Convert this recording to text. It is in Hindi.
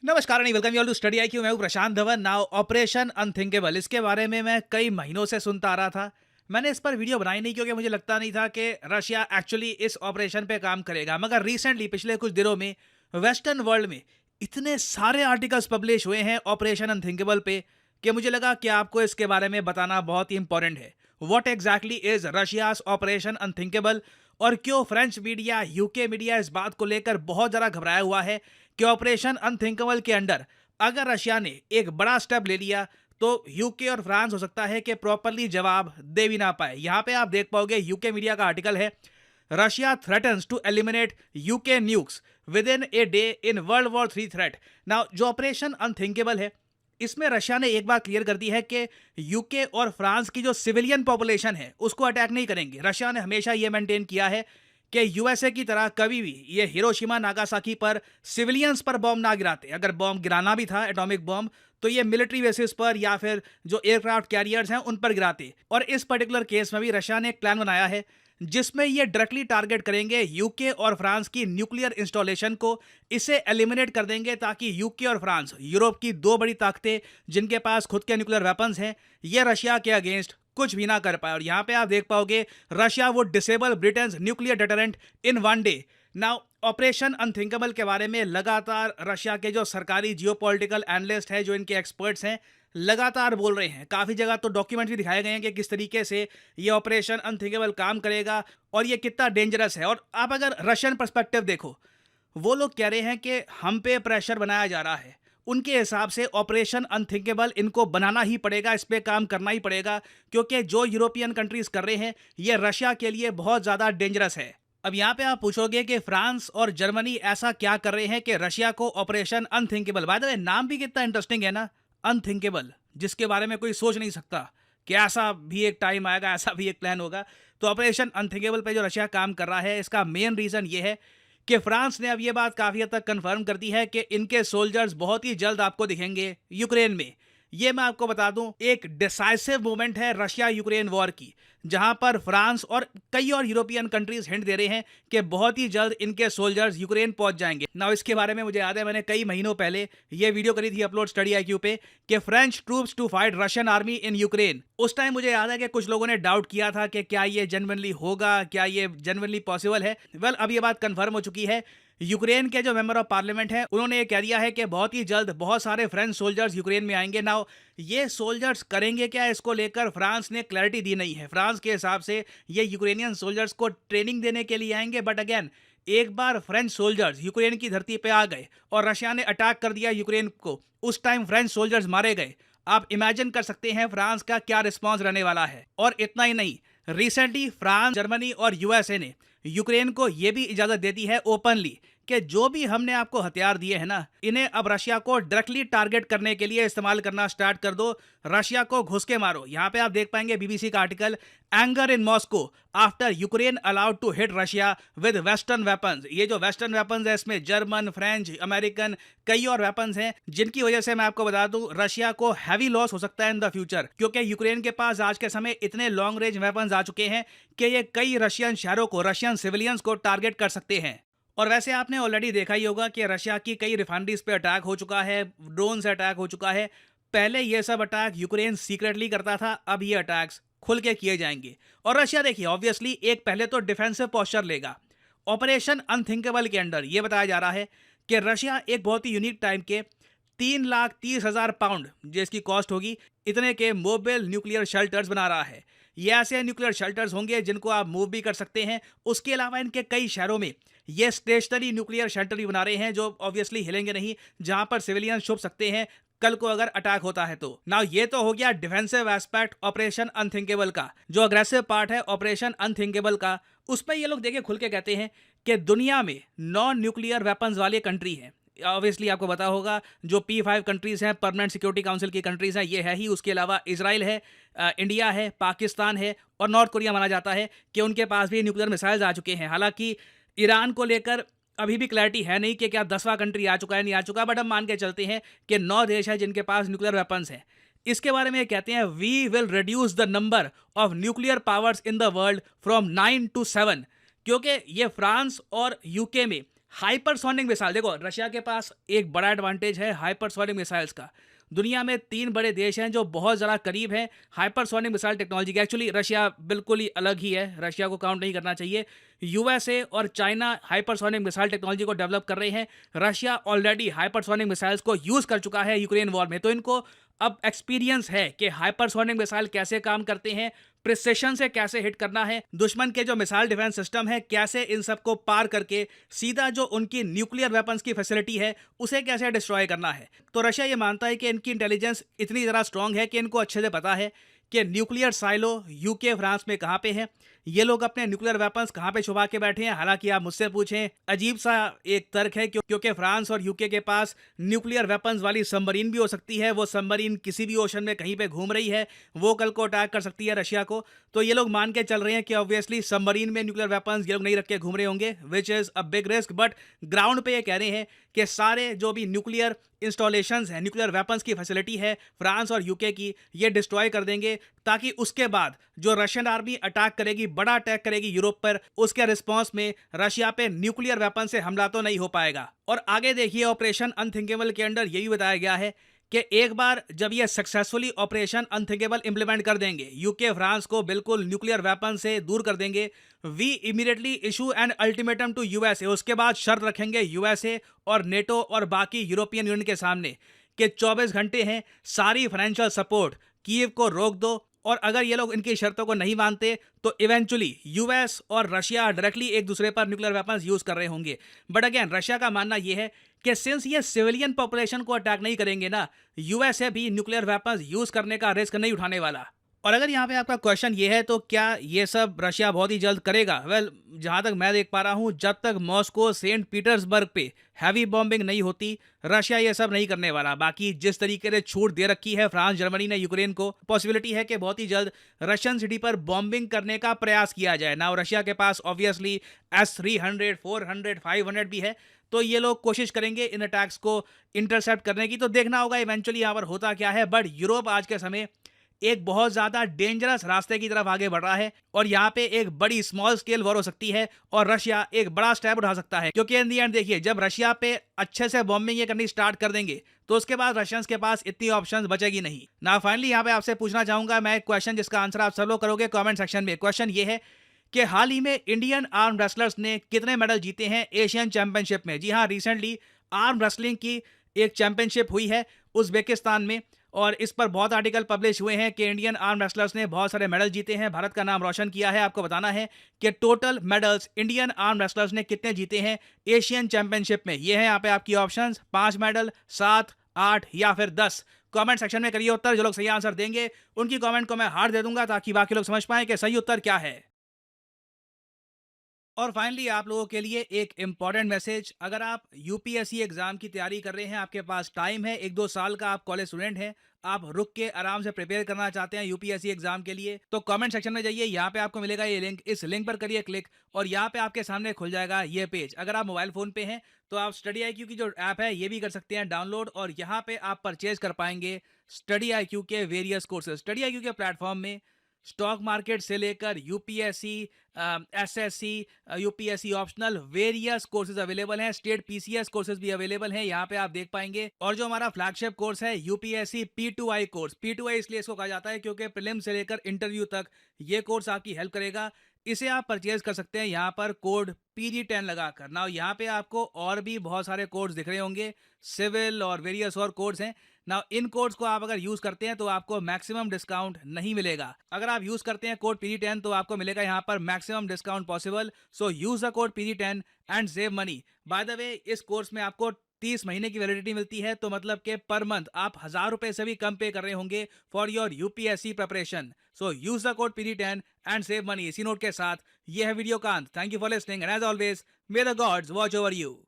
नमस्कार and welcome you all to study IQ. मैं हूं Prashant Dhawan. Now operation unthinkable, इसके बारे में मैं कई महीनों से सुनता आ रहा था। मैंने इस पर वीडियो बनाई नहीं क्योंकि मुझे लगता नहीं था कि रशिया एक्चुअली इस ऑपरेशन पे काम करेगा, मगर रिसेंटली पिछले कुछ दिनों में वेस्टर्न वर्ल्ड में इतने सारे आर्टिकल्स पब्लिश हुए हैं ऑपरेशन अनथिंकेबल पे कि मुझे लगा कि आपको इसके बारे में बताना बहुत ही इंपॉर्टेंट है। What exactly is Russia's operation unthinkable, और क्यों फ्रेंच मीडिया, यूके मीडिया इस बात को लेकर बहुत ज़्यादा घबराया हुआ है कि ऑपरेशन अनथिंकेबल के अंडर अगर रशिया ने एक बड़ा स्टेप ले लिया तो यूके और फ्रांस हो सकता है कि प्रॉपरली जवाब दे भी ना पाए। यहां पे आप देख पाओगे यूके मीडिया का आर्टिकल है, Russia threatens to eliminate UK nukes within a day in world war 3 threat. Now जो ऑपरेशन अनथिंकेबल है, इसमें रशिया ने एक बात क्लियर कर दी है कि यूके और फ्रांस की जो सिविलियन पॉपुलेशन है उसको अटैक नहीं करेंगे। रशिया ने हमेशा ये मेंटेन किया है कि यूएसए की तरह कभी भी ये हिरोशिमा नागासाकी पर सिविलियंस पर बॉम्ब ना गिराते। अगर बॉम्ब गिराना भी था, एटॉमिक बॉम्ब, तो ये मिलिट्री बेसिस पर या फिर जो एयरक्राफ्ट कैरियर्स हैं उन पर गिराते। और इस पर्टिकुलर केस में भी रशिया ने एक प्लान बनाया है जिसमें ये डायरेक्टली टारगेट करेंगे यूके और फ्रांस की न्यूक्लियर इंस्टॉलेशन को। इसे एलिमिनेट कर देंगे ताकि यूके और फ्रांस, यूरोप की दो बड़ी ताकतें जिनके पास खुद के न्यूक्लियर वेपन्स हैं, ये रशिया के अगेंस्ट कुछ भी ना कर पाए। और यहां पे आप देख पाओगे रशिया वो disable Britain nuclear deterrent in one day. Now operation unthinkable के बारे में लगातार रशिया के जो सरकारी जियोपॉलिटिकल एनालिस्ट है, जो इनके एक्सपर्ट्स हैं, लगातार बोल रहे हैं। काफ़ी जगह तो डॉक्यूमेंट भी दिखाए गए हैं कि किस तरीके से ये ऑपरेशन अनथिंकेबल काम करेगा और ये कितना डेंजरस है। और आप अगर रशियन पर्सपेक्टिव देखो, वो लोग कह रहे हैं कि हम पे प्रेशर बनाया जा रहा है। उनके हिसाब से ऑपरेशन अनथिंकेबल इनको बनाना ही पड़ेगा, इस पे काम करना ही पड़ेगा, क्योंकि जो यूरोपियन कंट्रीज कर रहे हैं ये रशिया के लिए बहुत ज़्यादा डेंजरस है। अब यहाँ पे आप पूछोगे कि फ्रांस और जर्मनी ऐसा क्या कर रहे हैं कि रशिया को operation unthinkable, by the way नाम भी कितना इंटरेस्टिंग है ना, अनथिंकेबल, जिसके बारे में कोई सोच नहीं सकता कि ऐसा भी एक टाइम आएगा, ऐसा भी एक प्लान होगा। तो ऑपरेशन अनथिंकेबल पे जो रशिया काम कर रहा है, इसका मेन रीज़न ये है कि फ्रांस ने अब ये बात काफ़ी हद तक कंफर्म कर दी है कि इनके सोल्जर्स बहुत ही जल्द आपको दिखेंगे यूक्रेन में। ये मैं आपको बता दूं, एक डिसाइसिव मूवमेंट है रशिया यूक्रेन वॉर की, जहां पर फ्रांस और कई और यूरोपियन कंट्रीज हिंट दे रहे हैं कि बहुत ही जल्द इनके सोल्जर्स यूक्रेन पहुंच जाएंगे। नाउ इसके बारे में मुझे याद है, मैंने कई महीनों पहले ये वीडियो करी थी अपलोड स्टडी आईक्यू पे कि French troops to fight Russian army in Ukraine. उस टाइम मुझे याद है कि कुछ लोगों ने डाउट किया था कि क्या ये जेन्युइनली होगा, क्या ये जेन्युइनली पॉसिबल है। वेल, अब ये बात कंफर्म हो चुकी है। यूक्रेन के जो मेंबर ऑफ पार्लियामेंट हैं उन्होंने ये कह दिया है कि बहुत ही जल्द बहुत सारे फ्रेंच सोल्जर्स यूक्रेन में आएंगे। नाउ ये सोल्जर्स करेंगे क्या, इसको लेकर फ्रांस ने क्लैरिटी दी नहीं है। फ्रांस के हिसाब से ये यूक्रेनियन सोल्जर्स को ट्रेनिंग देने के लिए आएंगे, बट अगेन एक बार फ्रेंच सोल्जर्स यूक्रेन की धरती पे आ गए और रशिया ने अटैक कर दिया यूक्रेन को, उस टाइम फ्रेंच सोल्जर्स मारे गए। आप इमेजिन कर सकते हैं फ्रांस का क्या रिस्पॉन्स रहने वाला है। और इतना ही नहीं, रिसेंटली फ्रांस, जर्मनी और यूएसए ने यूक्रेन को यह भी इजाजत दे दी है ओपनली कि जो भी हमने आपको हथियार दिए हैं ना, इन्हें अब रशिया को डायरेक्टली टारगेट करने के लिए इस्तेमाल करना स्टार्ट कर दो, रशिया को घुस के मारो। यहाँ पे आप देख पाएंगे बीबीसी का article, anger in Moscow after Ukraine allowed to hit Russia with western weapons. ये जो वेस्टर्न वेपन्स है इसमें जर्मन, फ्रेंच, अमेरिकन, कई और वेपन्स हैं, जिनकी वजह से मैं आपको बता दूं रशिया को हैवी लॉस हो सकता है इन द फ्यूचर, क्योंकि यूक्रेन के पास आज के समय इतने लॉन्ग रेंज वेपन्स आ चुके हैं कि ये कई रशियन शहरों को, रशियन सिविलियंस को टारगेट कर सकते हैं। और वैसे आपने ऑलरेडी देखा ही होगा कि रशिया की कई रिफाइनरीज पे अटैक हो चुका है, ड्रोन से अटैक हो चुका है। पहले ये सब अटैक यूक्रेन सीक्रेटली करता था, अब ये अटैक्स खुल के किए जाएंगे। और रशिया देखिए ऑब्वियसली एक पहले तो डिफेंसिव पोस्चर लेगा। ऑपरेशन अनथिंकेबल के अंडर ये बताया जा रहा है कि रशिया एक बहुत ही यूनिक टाइम के 3,30,000 पाउंड जिसकी कॉस्ट होगी, इतने के मोबाइल न्यूक्लियर शेल्टर्स बना रहा है। ये ऐसे न्यूक्लियर शेल्टर्स होंगे जिनको आप मूव भी कर सकते हैं। उसके अलावा इनके कई शहरों में ये स्टेशनरी न्यूक्लियर शेल्टर भी बना रहे हैं जो ऑब्वियसली हिलेंगे नहीं, जहां पर सिविलियन छुप सकते हैं कल को अगर अटैक होता है तो। नाउ ये तो हो गया डिफेंसिव एस्पेक्ट ऑपरेशन अनथिंकेबल का। जो अग्रेसिव पार्ट है ऑपरेशन अनथिंकेबल का, उसमें ये लोग देखिए खुल के कहते हैं कि दुनिया में नॉन न्यूक्लियर वेपन्स वाले कंट्री हैं। ऑब्वियसली आपको पता होगा जो P5 कंट्रीज हैं, परमानेंट सिक्योरिटी काउंसिल की कंट्रीज हैं, ये है ही। उसके अलावा इजराइल है, इंडिया है, पाकिस्तान है और नॉर्थ कोरिया माना जाता है कि उनके पास भी न्यूक्लियर मिसाइल्स आ चुके हैं। हालांकि ईरान को लेकर अभी भी क्लैरिटी है नहीं कि क्या 10वां कंट्री आ चुका है, नहीं आ चुका, बट हम मान के चलते हैं कि 9 देश है जिनके पास न्यूक्लियर वेपन्स हैं। इसके बारे में कहते हैं we will reduce the number of nuclear powers in the world from 9 to 7, क्योंकि ये फ्रांस और यूके में हाइपरसोनिक मिसाइल, देखो रशिया के पास एक बड़ा एडवांटेज है हाइपरसोनिक मिसाइल्स का। दुनिया में 3 बड़े देश हैं जो बहुत ज़्यादा करीब हैं हाइपरसोनिक मिसाइल टेक्नोलॉजी के। एक्चुअली रशिया बिल्कुल ही अलग ही है, रशिया को काउंट नहीं करना चाहिए। यूएसए और चाइना हाइपरसोनिक मिसाइल टेक्नोलॉजी को डेवलप कर रहे हैं। रशिया ऑलरेडी हाइपरसोनिक मिसाइल्स को यूज़ कर चुका है यूक्रेन वॉर में, तो इनको अब एक्सपीरियंस है कि हाइपरसोनिक मिसाइल कैसे काम करते हैं, प्रिसिशन से कैसे हिट करना है, दुश्मन के जो मिसाइल डिफेंस सिस्टम है कैसे इन सबको पार करके सीधा जो उनकी न्यूक्लियर वेपन्स की फैसिलिटी है उसे कैसे डिस्ट्रॉय करना है। तो रशिया ये मानता है कि इनकी इंटेलिजेंस इतनी ज़्यादा स्ट्रांग है कि इनको अच्छे से पता है कि न्यूक्लियर साइलो यूके फ्रांस में कहाँ पे है, ये लोग अपने न्यूक्लियर वेपन्स कहाँ पे छुपा के बैठे हैं। हालांकि आप मुझसे पूछें, अजीब सा एक तर्क है क्योंकि फ्रांस और यूके के पास न्यूक्लियर वेपन्स वाली सबमरीन भी हो सकती है। वो सबमरीन किसी भी ओशन में कहीं पे घूम रही है, वो कल को अटैक कर सकती है रशिया को। तो ये लोग मान के चल रहे हैं कि ऑब्वियसली सबमरीन में न्यूक्लियर वेपन्स ये लोग नहीं रख के घूम रहे होंगे, which is a big risk. But ground पे ये कह रहे हैं कि सारे जो भी न्यूक्लियर इंस्टॉलेशंस हैं, न्यूक्लियर वेपन्स की फैसिलिटी है फ्रांस और यूके की, ये डिस्ट्रॉय कर देंगे ताकि उसके बाद जो रशियन आर्मी अटैक करेगी, बड़ा अटैक करेगी यूरोप पर, उसके रिस्पॉन्स में रशिया पे न्यूक्लियर वेपन से हमला तो नहीं हो पाएगा। और आगे देखिए ऑपरेशन अनथिंकेबल के अंडर यही बताया गया है कि एक बार जब ये सक्सेसफुली ऑपरेशन अनथिंकेबल इंप्लीमेंट कर देंगे, यूके फ्रांस को बिल्कुल न्यूक्लियर वेपन से दूर कर देंगे, we immediately issue an ultimatum to USA. उसके बाद शर्त रखेंगे यूएसए और नेटो और बाकी यूरोपियन यूनियन के सामने कि 24 घंटे हैं, सारी फाइनेंशियल सपोर्ट कीव को रोक दो। और अगर ये लोग इनकी शर्तों को नहीं मानते तो इवेंचुअली यूएस और रशिया डायरेक्टली एक दूसरे पर न्यूक्लियर वेपन्स यूज कर रहे होंगे। बट अगेन रशिया का मानना यह है कि सिंस ये सिविलियन पॉपुलेशन को अटैक नहीं करेंगे ना, यूएसए भी न्यूक्लियर वेपन्स यूज करने का रिस्क नहीं उठाने वाला। और अगर यहाँ पे आपका क्वेश्चन ये है तो क्या ये सब रशिया बहुत ही जल्द करेगा? वेल, जहाँ तक मैं देख पा रहा हूँ, जब तक मॉस्को सेंट पीटर्सबर्ग पे हैवी बॉम्बिंग नहीं होती, रशिया ये सब नहीं करने वाला। बाकी जिस तरीके से छूट दे रखी है फ्रांस जर्मनी ने यूक्रेन को, पॉसिबिलिटी है कि बहुत ही जल्द रशियन सिटी पर बॉम्बिंग करने का प्रयास किया जाए ना। रशिया के पास ऑब्वियसली S-300, 400, 500 भी है, तो ये लोग कोशिश करेंगे इन अटैक्स को इंटरसेप्ट करने की। तो देखना होगा इवेंचुअली यहाँ पर होता क्या है। बट यूरोप आज के समय एक बहुत ज्यादा डेंजरस रास्ते की तरफ आगे बढ़ रहा है और यहाँ पे एक बड़ी स्मॉल स्केल वॉर हो सकती है और रशिया एक बड़ा स्टेप उठा सकता है। क्योंकि इन दी एंड देखिए, जब रशिया पे अच्छे से बॉम्बिंग ये करनी स्टार्ट कर देंगे तो उसके बाद रशियंस के पास इतनी ऑप्शंस बचेगी नहीं ना। फाइनली यहाँ पे आपसे पूछना चाहूंगा मैं एक क्वेश्चन, जिसका आंसर आप सब लोग करोगे कमेंट सेक्शन में। क्वेश्चन ये है कि हाल ही में इंडियन आर्म रेसलर्स ने कितने मेडल जीते हैं एशियन चैंपियनशिप में? जी हाँ, रिसेंटली आर्म रेसलिंग की एक चैंपियनशिप हुई है उज्बेकिस्तान में और इस पर बहुत आर्टिकल पब्लिश हुए हैं कि इंडियन आर्म रेसलर्स ने बहुत सारे मेडल जीते हैं, भारत का नाम रोशन किया है। आपको बताना है कि total medals Indian arm wrestlers ने कितने जीते हैं एशियन चैंपियनशिप में। ये है यहाँ पे आपकी ऑप्शंस, 5 मेडल, 7, 8 या फिर 10। कमेंट सेक्शन में करिए उत्तर। जो लोग सही आंसर देंगे उनकी कमेंट को मैं हार्ट दे दूंगा ताकि बाकी लोग समझ पाएं कि सही उत्तर क्या है। और फाइनली आप लोगों के लिए एक इंपॉर्टेंट मैसेज, अगर आप यूपीएससी एग्जाम की तैयारी कर रहे हैं, आपके पास टाइम है, 1-2 साल का, आप कॉलेज स्टूडेंट हैं, आप रुक के आराम से प्रिपेयर करना चाहते हैं यूपीएससी एग्जाम के लिए, तो कमेंट सेक्शन में जाइए, यहाँ पे आपको मिलेगा ये लिंक, इस लिंक पर करिए क्लिक और यहाँ पे आपके सामने खुल जाएगा ये पेज। अगर आप मोबाइल फोन पे हैं तो आप स्टडी IQ की जो ऐप है ये भी कर सकते हैं डाउनलोड और यहाँ पे आप परचेज कर पाएंगे स्टडी IQ के वेरियस कोर्सेज। स्टडी IQ के प्लेटफॉर्म में स्टॉक मार्केट से लेकर UPSC, SSC, UPSC optional various courses available हैं। स्टेट पीसीएस कोर्सेज भी अवेलेबल हैं, यहाँ पे आप देख पाएंगे। और जो हमारा फ्लैगशिप कोर्स है यूपीएससी P2I कोर्स, P2I इसलिए इसको कहा जाता है क्योंकि प्रीलिम से लेकर इंटरव्यू तक ये कोर्स आपकी हेल्प करेगा। इसे आप परचेज कर सकते हैं यहाँ पर कोड PG10 लगाकर ना। यहाँ पे आपको और भी बहुत सारे कोड्स दिख रहे होंगे, सिविल और वेरियस और कोड्स हैं ना। इन कोड्स को आप अगर यूज करते हैं तो आपको मैक्सिमम डिस्काउंट नहीं मिलेगा। अगर आप यूज करते हैं कोड PG10 तो आपको मिलेगा यहाँ पर maximum discount possible. So use the code PG10 and save money. By the way, इस कोर्स में आपको 30 महीने की वैलिडिटी मिलती है, तो मतलब कि पर मंथ आप 1000 रुपए से भी कम पे कर रहे होंगे for your UPSC preparation. So use the code PG10 and save money. इसी नोट के साथ ये है वीडियो का अंत। Thank you for listening and as always may the gods watch over you.